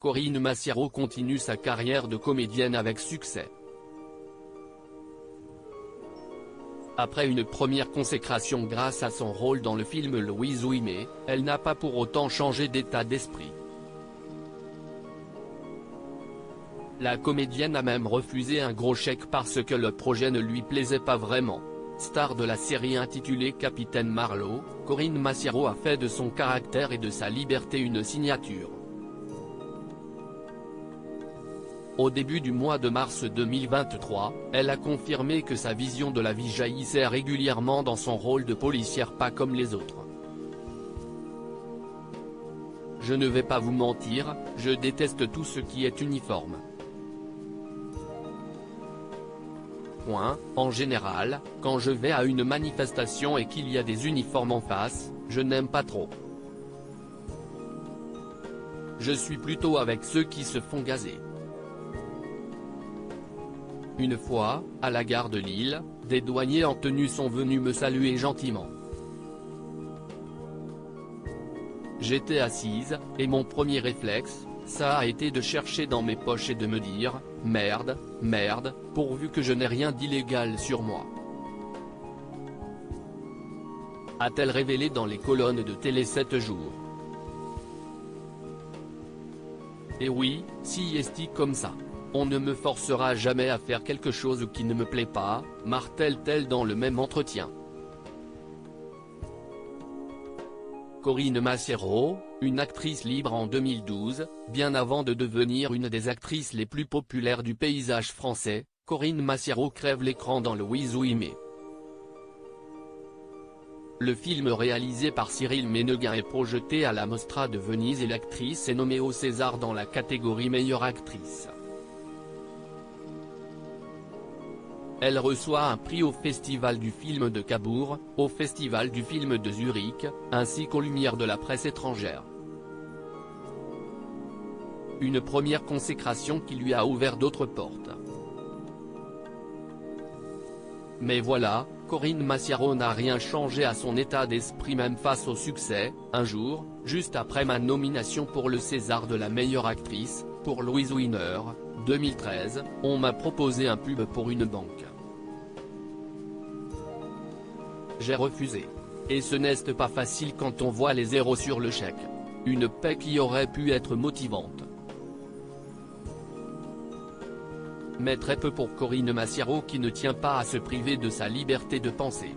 Corinne Massiaro continue sa carrière de comédienne avec succès. Après une première consécration grâce à son rôle dans le film Louise Ouimet, elle n'a pas pour autant changé d'état d'esprit. La comédienne a même refusé un gros chèque parce que le projet ne lui plaisait pas vraiment. Star de la série intitulée Capitaine Marlowe, Corinne Massiaro a fait de son caractère et de sa liberté une signature. Au début du mois de mars 2023, elle a confirmé que sa vision de la vie jaillissait régulièrement dans son rôle de policière pas comme les autres. Je ne vais pas vous mentir, je déteste tout ce qui est uniforme. En général, quand je vais à une manifestation et qu'il y a des uniformes en face, je n'aime pas trop. Je suis plutôt avec ceux qui se font gazer. Une fois, à la gare de Lille, des douaniers en tenue sont venus me saluer gentiment. J'étais assise, et mon premier réflexe, ça a été de chercher dans mes poches et de me dire, merde, merde, pourvu que je n'ai rien d'illégal sur moi. A-t-elle révélé dans les colonnes de Télé 7 jours. Et oui, si est comme ça. On ne me forcera jamais à faire quelque chose qui ne me plaît pas, martèle-t-elle dans le même entretien. Corinne Massiaro, une actrice libre en 2012, bien avant de devenir une des actrices les plus populaires du paysage français, Corinne Massiaro crève l'écran dans Louise Ouimet. Le film réalisé par Cyril Méneguin est projeté à la Mostra de Venise et l'actrice est nommée au César dans la catégorie meilleure actrice. Elle reçoit un prix au Festival du film de Cabourg, au Festival du film de Zurich, ainsi qu'aux Lumières de la presse étrangère. Une première consécration qui lui a ouvert d'autres portes. Mais voilà, Corinne Massiaro n'a rien changé à son état d'esprit même face au succès. Un jour, juste après ma nomination pour le César de la meilleure actrice, pour Louise Ouimet, 2013, on m'a proposé un pub pour une banque. J'ai refusé. Et ce n'est pas facile quand on voit les zéros sur le chèque. Une paie qui aurait pu être motivante. Mais très peu pour Corinne Massiaro qui ne tient pas à se priver de sa liberté de penser.